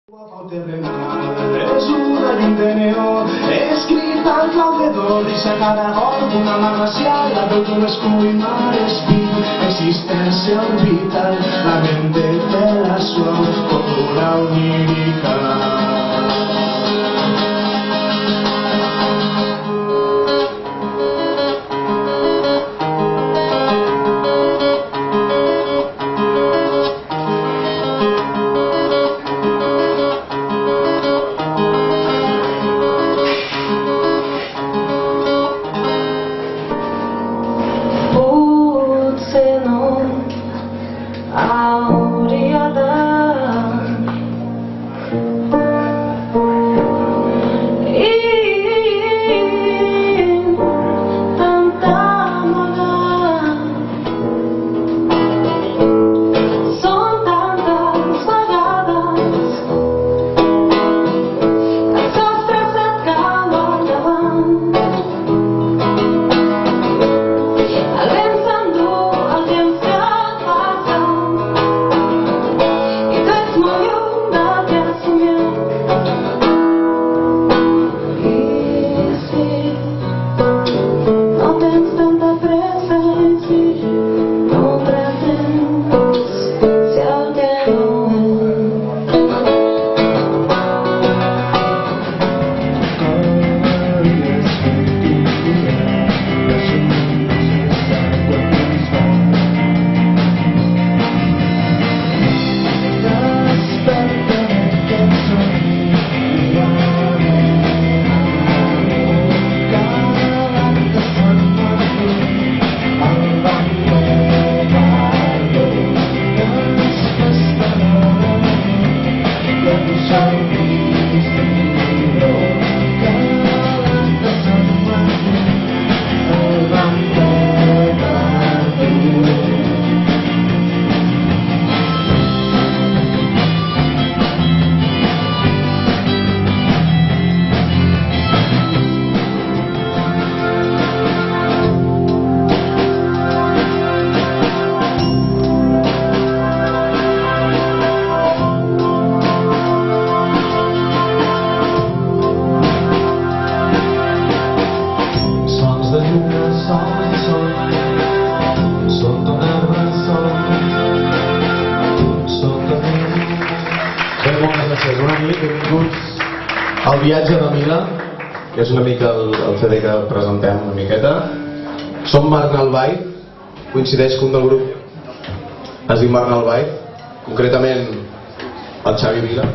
Pel terrenal és una llum de neó escrit en clau de do dissecada d'or una mà racial la veu d'un escull mar espín existència vital la ment de la suau com una onírica. Bona nit, benvinguts al viatge de Mina, que és una mica el CD que presentem una miqueta. Som Marc Nalbay, coincideix que un del grup es diu Marc Nalbay, concretament el Xavi Vila.